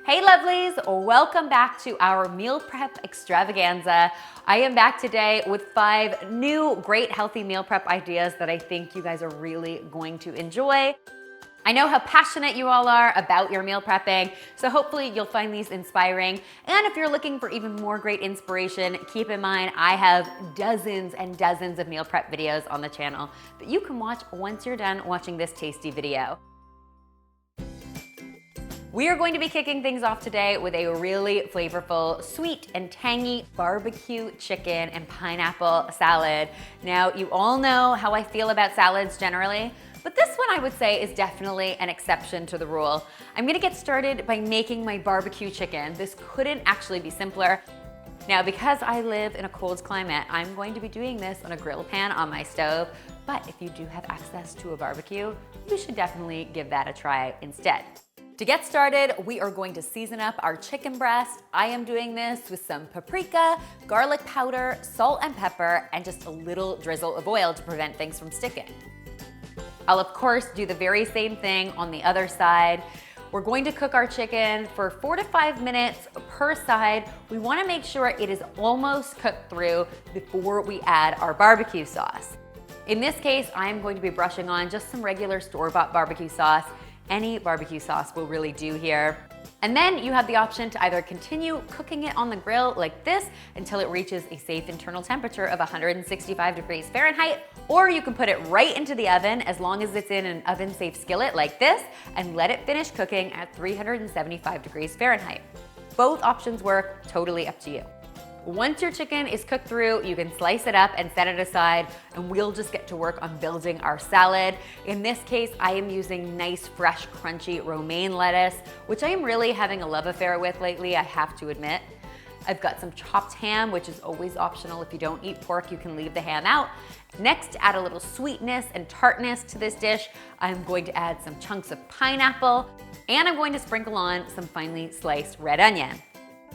Hey lovelies, welcome back to our meal prep extravaganza. I am back today with 5 new great healthy meal prep ideas that I think you guys are really going to enjoy. I know how passionate you all are about your meal prepping, so hopefully you'll find these inspiring. And if you're looking for even more great inspiration, keep in mind I have dozens and dozens of meal prep videos on the channel that you can watch once you're done watching this tasty video. We are going to be kicking things off today with a really flavorful, sweet and tangy barbecue chicken and pineapple salad. Now, you all know how I feel about salads generally, but this one I would say is definitely an exception to the rule. I'm gonna get started by making my barbecue chicken. This couldn't actually be simpler. Now, because I live in a cold climate, I'm going to be doing this on a grill pan on my stove, but if you do have access to a barbecue, you should definitely give that a try instead. To get started, we are going to season up our chicken breast. I am doing this with some paprika, garlic powder, salt and pepper, and just a little drizzle of oil to prevent things from sticking. I'll of course do the very same thing on the other side. We're going to cook our chicken for 4 to 5 minutes per side. We want to make sure it is almost cooked through before we add our barbecue sauce. In this case, I am going to be brushing on just some regular store-bought barbecue sauce. Any barbecue sauce will really do here. And then you have the option to either continue cooking it on the grill like this until it reaches a safe internal temperature of 165 degrees Fahrenheit, or you can put it right into the oven as long as it's in an oven-safe skillet like this and let it finish cooking at 375 degrees Fahrenheit. Both options work, totally up to you. Once your chicken is cooked through, you can slice it up and set it aside, and we'll just get to work on building our salad. In this case, I am using nice, fresh, crunchy romaine lettuce, which I am really having a love affair with lately, I have to admit. I've got some chopped ham, which is always optional. If you don't eat pork, you can leave the ham out. Next, to add a little sweetness and tartness to this dish, I'm going to add some chunks of pineapple, and I'm going to sprinkle on some finely sliced red onion.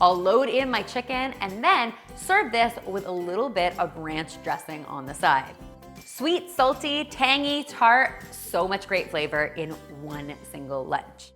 I'll load in my chicken and then serve this with a little bit of ranch dressing on the side. Sweet, salty, tangy, tart, so much great flavor in one single lunch.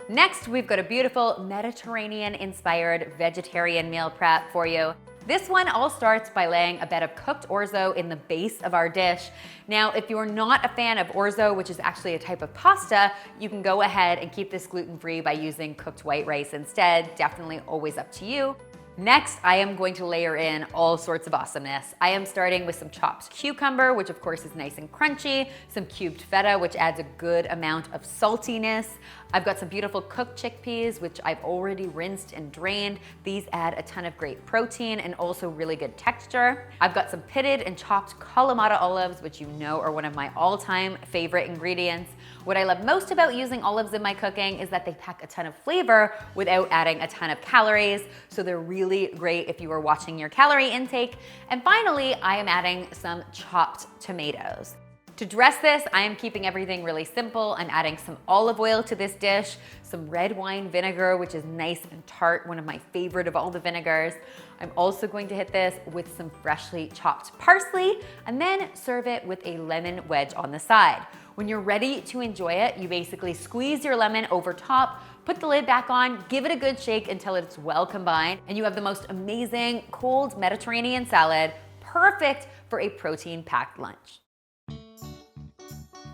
Next, we've got a beautiful Mediterranean-inspired vegetarian meal prep for you. This one all starts by laying a bed of cooked orzo in the base of our dish. Now, if you're not a fan of orzo, which is actually a type of pasta, you can go ahead and keep this gluten-free by using cooked white rice instead. Definitely always up to you. Next, I am going to layer in all sorts of awesomeness. I am starting with some chopped cucumber, which of course is nice and crunchy, some cubed feta, which adds a good amount of saltiness. I've got some beautiful cooked chickpeas, which I've already rinsed and drained. These add a ton of great protein and also really good texture. I've got some pitted and chopped Kalamata olives, which you know are one of my all-time favorite ingredients. What I love most about using olives in my cooking is that they pack a ton of flavor without adding a ton of calories, so they're really great if you are watching your calorie intake. And finally, I am adding some chopped tomatoes. To dress this, I am keeping everything really simple. I'm adding some olive oil to this dish, some red wine vinegar, which is nice and tart, one of my favorite of all the vinegars. I'm also going to hit this with some freshly chopped parsley and then serve it with a lemon wedge on the side. When you're ready to enjoy it, you basically squeeze your lemon over top, put the lid back on, give it a good shake until it's well combined, and you have the most amazing cold Mediterranean salad, perfect for a protein-packed lunch.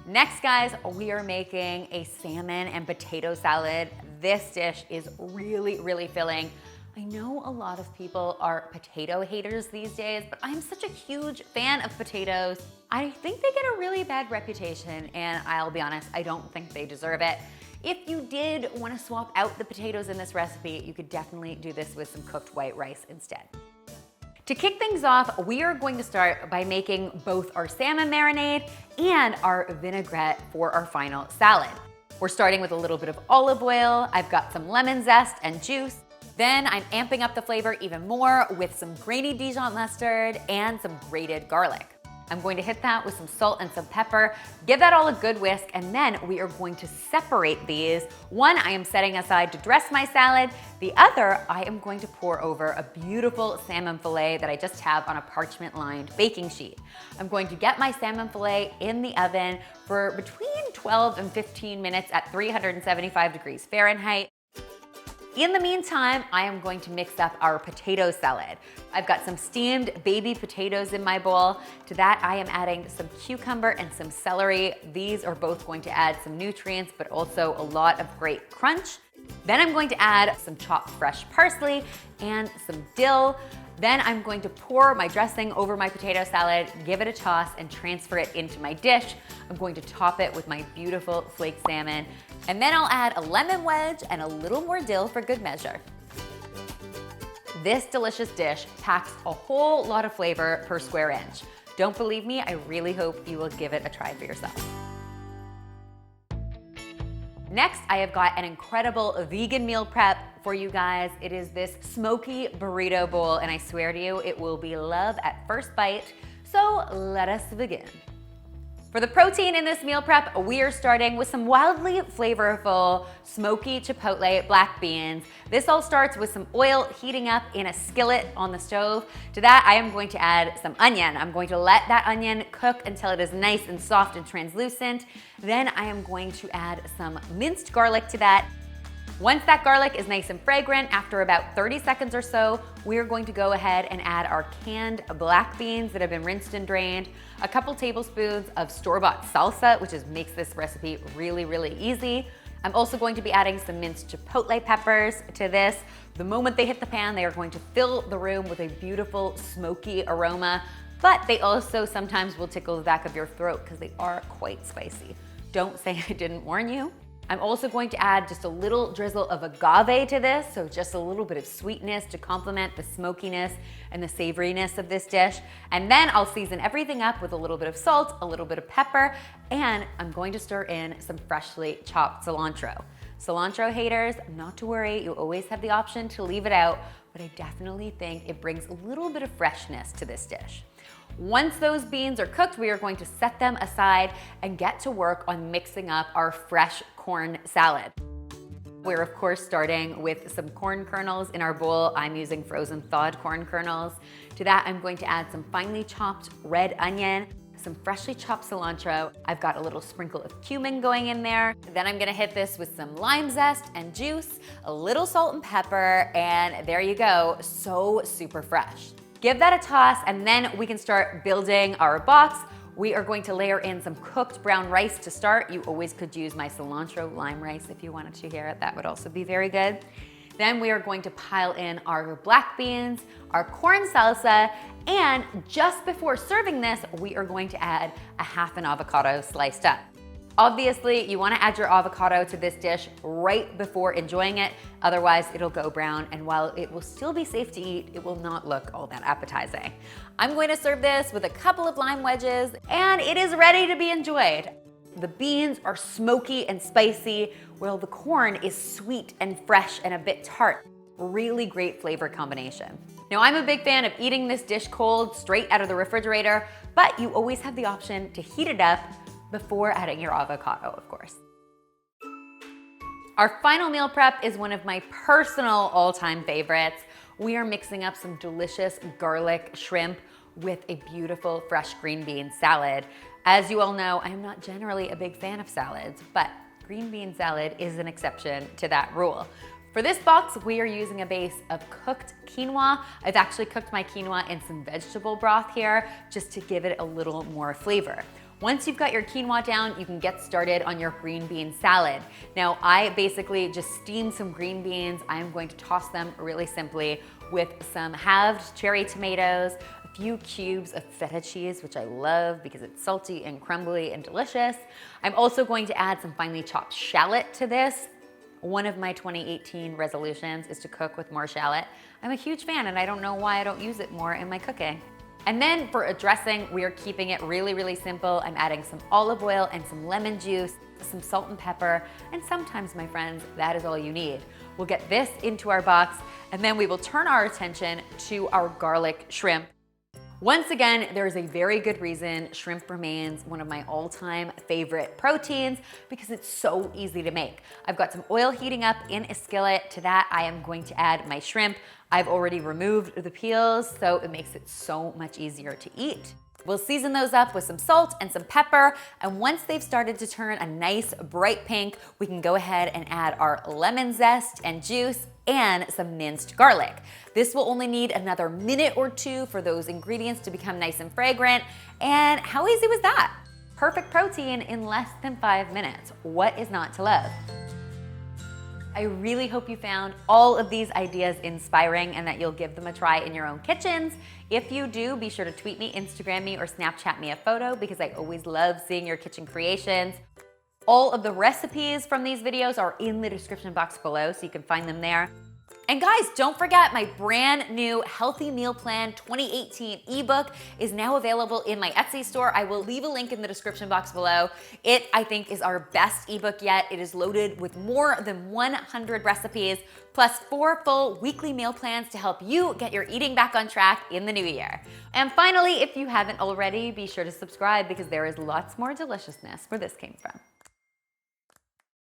Next, guys, we are making a salmon and potato salad. This dish is really, really filling. I know a lot of people are potato haters these days, but I'm such a huge fan of potatoes. I think they get a really bad reputation, and I'll be honest, I don't think they deserve it. If you did want to swap out the potatoes in this recipe, you could definitely do this with some cooked white rice instead. To kick things off, we are going to start by making both our salmon marinade and our vinaigrette for our final salad. We're starting with a little bit of olive oil. I've got some lemon zest and juice. Then I'm amping up the flavor even more with some grainy Dijon mustard and some grated garlic. I'm going to hit that with some salt and some pepper, give that all a good whisk, and then we are going to separate these. One I am setting aside to dress my salad. The other I am going to pour over a beautiful salmon fillet that I just have on a parchment-lined baking sheet. I'm going to get my salmon fillet in the oven for between 12 and 15 minutes at 375 degrees Fahrenheit. In the meantime, I am going to mix up our potato salad. I've got some steamed baby potatoes in my bowl. To that, I am adding some cucumber and some celery. These are both going to add some nutrients, but also a lot of great crunch. Then I'm going to add some chopped fresh parsley and some dill. Then I'm going to pour my dressing over my potato salad, give it a toss, and transfer it into my dish. I'm going to top it with my beautiful flaked salmon. And then I'll add a lemon wedge and a little more dill for good measure. This delicious dish packs a whole lot of flavor per square inch. Don't believe me? I really hope you will give it a try for yourself. Next, I have got an incredible vegan meal prep for you guys. It is this Smokey burrito bowl, and I swear to you, it will be love at first bite. So let us begin. For the protein in this meal prep, we are starting with some wildly flavorful smoky chipotle black beans. This all starts with some oil heating up in a skillet on the stove. To that, I am going to add some onion. I'm going to let that onion cook until it is nice and soft and translucent. Then I am going to add some minced garlic to that. Once that garlic is nice and fragrant, after about 30 seconds or so, we're going to go ahead and add our canned black beans that have been rinsed and drained, a couple tablespoons of store-bought salsa, which makes this recipe really, really easy. I'm also going to be adding some minced chipotle peppers to this. The moment they hit the pan, they are going to fill the room with a beautiful smoky aroma, but they also sometimes will tickle the back of your throat because they are quite spicy. Don't say I didn't warn you. I'm also going to add just a little drizzle of agave to this, so just a little bit of sweetness to complement the smokiness and the savoriness of this dish. And then I'll season everything up with a little bit of salt, a little bit of pepper, and I'm going to stir in some freshly chopped cilantro. Cilantro haters, not to worry, you always have the option to leave it out, but I definitely think it brings a little bit of freshness to this dish. Once those beans are cooked, we are going to set them aside and get to work on mixing up our fresh corn salad. We're of course starting with some corn kernels in our bowl. I'm using frozen thawed corn kernels. To that, I'm going to add some finely chopped red onion, some freshly chopped cilantro. I've got a little sprinkle of cumin going in there. Then I'm gonna hit this with some lime zest and juice, a little salt and pepper, and there you go, so super fresh. Give that a toss, and then we can start building our box. We are going to layer in some cooked brown rice to start. You always could use my cilantro lime rice if you wanted to here. That would also be very good. Then we are going to pile in our black beans, our corn salsa, and just before serving this, we are going to add a half an avocado sliced up. Obviously, you wanna add your avocado to this dish right before enjoying it, otherwise it'll go brown, and while it will still be safe to eat, it will not look all that appetizing. I'm going to serve this with a couple of lime wedges, and it is ready to be enjoyed. The beans are smoky and spicy, while the corn is sweet and fresh and a bit tart. Really great flavor combination. Now, I'm a big fan of eating this dish cold, straight out of the refrigerator, but you always have the option to heat it up before adding your avocado, of course. Our final meal prep is one of my personal all-time favorites. We are mixing up some delicious garlic shrimp with a beautiful fresh green bean salad. As you all know, I am not generally a big fan of salads, but green bean salad is an exception to that rule. For this box, we are using a base of cooked quinoa. I've actually cooked my quinoa in some vegetable broth here just to give it a little more flavor. Once you've got your quinoa down, you can get started on your green bean salad. Now, I basically just steamed some green beans. I'm going to toss them really simply with some halved cherry tomatoes, a few cubes of feta cheese, which I love because it's salty and crumbly and delicious. I'm also going to add some finely chopped shallot to this. One of my 2018 resolutions is to cook with more shallot. I'm a huge fan, and I don't know why I don't use it more in my cooking. And then for a dressing, we are keeping it really, really simple. I'm adding some olive oil and some lemon juice, some salt and pepper, and sometimes, my friends, that is all you need. We'll get this into our box, and then we will turn our attention to our garlic shrimp. Once again, there's a very good reason shrimp remains one of my all-time favorite proteins because it's so easy to make. I've got some oil heating up in a skillet. To that, I am going to add my shrimp. I've already removed the peels, so it makes it so much easier to eat. We'll season those up with some salt and some pepper, and once they've started to turn a nice bright pink, we can go ahead and add our lemon zest and juice and some minced garlic. This will only need another minute or two for those ingredients to become nice and fragrant, and how easy was that? Perfect protein in less than 5 minutes. What is not to love? I really hope you found all of these ideas inspiring and that you'll give them a try in your own kitchens. If you do, be sure to tweet me, Instagram me, or Snapchat me a photo because I always love seeing your kitchen creations. All of the recipes from these videos are in the description box below, so you can find them there. And guys, don't forget my brand new Healthy Meal Plan 2018 ebook is now available in my Etsy store. I will leave a link in the description box below. It, I think, is our best ebook yet. It is loaded with more than 100 recipes, plus 4 full weekly meal plans to help you get your eating back on track in the new year. And finally, if you haven't already, be sure to subscribe because there is lots more deliciousness where this came from.